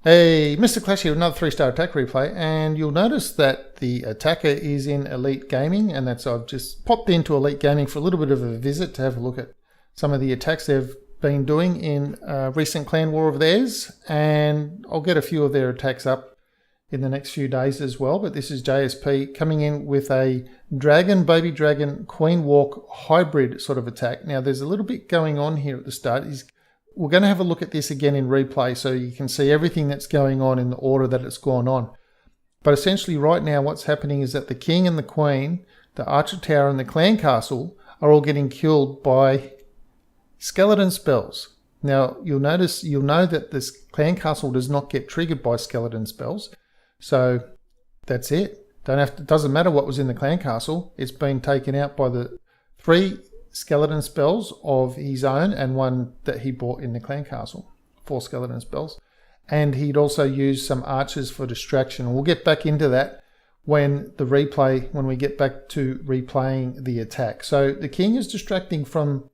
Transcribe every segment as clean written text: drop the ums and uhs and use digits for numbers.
Hey, Mr. Clash here, another 3-star attack replay, and you'll notice that the attacker is in Elite Gaming, and that's I've just popped into Elite Gaming for a little bit of a visit to have a look at some of the attacks they've been doing in a recent clan war of theirs, and I'll get a few of their attacks up in the next few days as well. But this is JSP coming in with a dragon, baby dragon, queen walk hybrid sort of attack. Now there's a little bit going on here at the start. We're going to have a look at this again in replay so you can see everything that's going on in the order that it's gone on. But essentially right now what's happening is that the king and the queen, the archer tower and the clan castle are all getting killed by skeleton spells. Now you'll know that this clan castle does not get triggered by skeleton spells. So that's it. Doesn't matter what was in the clan castle. It's been taken out by the 3 skeleton spells of his own and 1 that he bought in the clan castle. 4 skeleton spells. And he'd also used some archers for distraction. We'll get back into that when we get back to replaying the attack. So the king is distracting from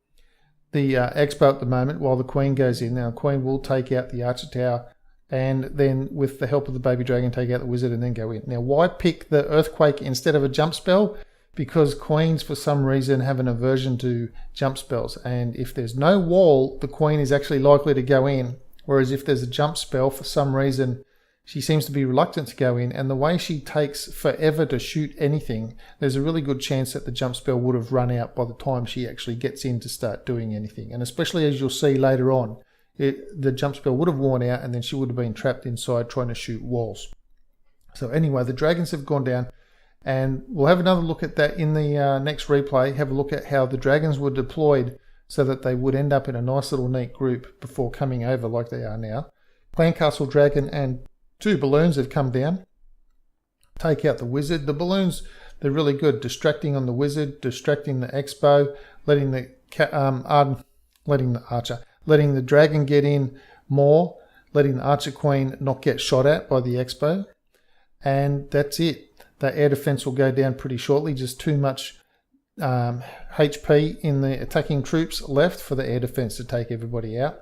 the expo at the moment while the queen goes in. Now the queen will take out the archer tower and then with the help of the baby dragon take out the wizard and then go in. Now why pick the earthquake instead of a jump spell? Because queens for some reason have an aversion to jump spells, and if there's no wall the queen is actually likely to go in, whereas if there's a jump spell for some reason she seems to be reluctant to go in, and the way she takes forever to shoot anything, there's a really good chance that the jump spell would have run out by the time she actually gets in to start doing anything. And especially as you'll see later on, the jump spell would have worn out and then she would have been trapped inside trying to shoot walls. So anyway, the dragons have gone down. And we'll have another look at that in the next replay, have a look at how the dragons were deployed so that they would end up in a nice little neat group before coming over like they are now. Clan Castle Dragon and 2 balloons have come down. Take out the wizard. The balloons, they're really good, distracting on the wizard, distracting the expo, letting the dragon get in more, letting the archer queen not get shot at by the expo. And that's it. The air defense will go down pretty shortly, just too much HP in the attacking troops left for the air defense to take everybody out.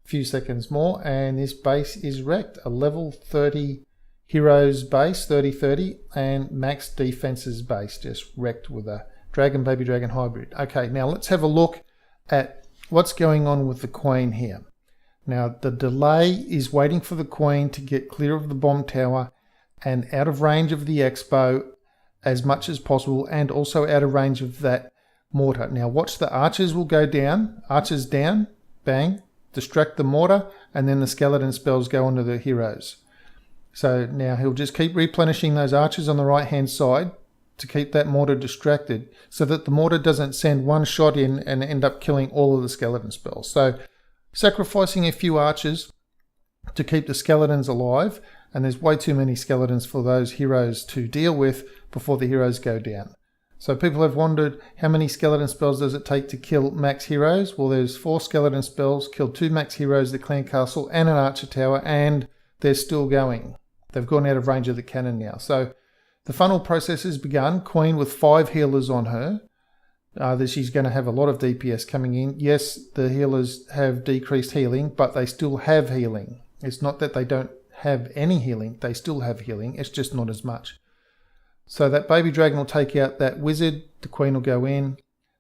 A few seconds more and this base is wrecked. A level 30 heroes base, 30-30, and max defenses base just wrecked with a dragon, baby dragon hybrid. Okay, now let's have a look at what's going on with the queen here. Now the delay is waiting for the queen to get clear of the bomb tower and out of range of the expo as much as possible, and also out of range of that mortar. Now watch, the archers will go down, archers down, bang, distract the mortar, and then the skeleton spells go onto the heroes. So now he'll just keep replenishing those archers on the right hand side to keep that mortar distracted so that the mortar doesn't send one shot in and end up killing all of the skeleton spells. So sacrificing a few archers to keep the skeletons alive, and there's way too many skeletons for those heroes to deal with before the heroes go down. So people have wondered, how many skeleton spells does it take to kill max heroes? Well, there's 4 skeleton spells, killed 2 max heroes, the clan castle and an archer tower, and they're still going. They've gone out of range of the cannon now. So the funnel process has begun. Queen with 5 healers on her. That she's going to have a lot of DPS coming in. Yes, the healers have decreased healing, but they still have healing. It's not that they don't have any healing, they still have healing, it's just not as much. So that baby dragon will take out that wizard, the queen will go in.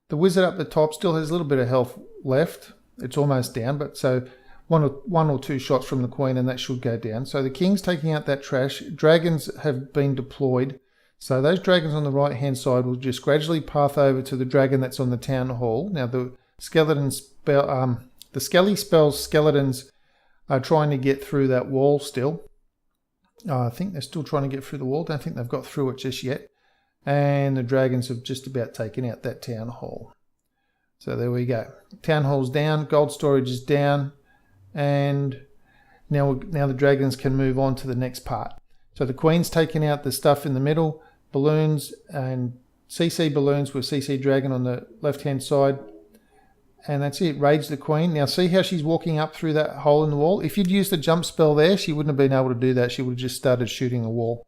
The wizard up the top still has a little bit of health left, it's almost down, but so one or two shots from the queen and that should go down. So the king's taking out that trash. Dragons have been deployed, so those dragons on the right hand side will just gradually path over to the dragon that's on the town hall. Now the skeleton spell, the Skelly spells skeletons are trying to get through that wall still. I think they're still trying to get through the wall. Don't think they've got through it just yet. And the dragons have just about taken out that town hall. So there we go. Town hall's down. Gold storage is down. And now the dragons can move on to the next part. So the queen's taking out the stuff in the middle. Balloons and CC balloons with CC dragon on the left hand side. And that's it, Rage the Queen. Now see how she's walking up through that hole in the wall? If you'd used the jump spell there, she wouldn't have been able to do that. She would have just started shooting the wall.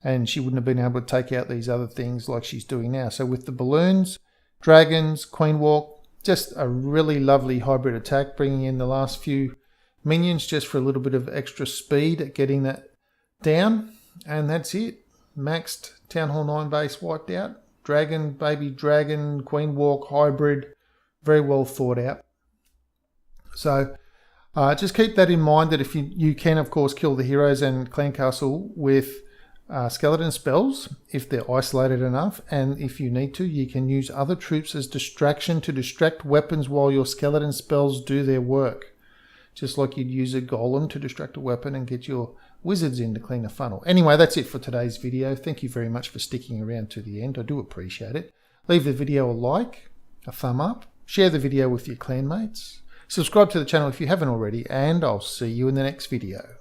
And she wouldn't have been able to take out these other things like she's doing now. So with the balloons, dragons, queen walk, just a really lovely hybrid attack, bringing in the last few Minions just for a little bit of extra speed at getting that down. And that's it. Maxed Town Hall 9 base wiped out. Dragon, baby dragon, queen walk, hybrid. Very well thought out. So just keep that in mind, that if you can, of course, kill the heroes and clan castle with skeleton spells if they're isolated enough, and if you need to, you can use other troops as distraction to distract weapons while your skeleton spells do their work. Just like you'd use a golem to distract a weapon and get your wizards in to clean a funnel. Anyway, that's it for today's video. Thank you very much for sticking around to the end. I do appreciate it. Leave the video a like, a thumb up, share the video with your clanmates, subscribe to the channel if you haven't already, and I'll see you in the next video.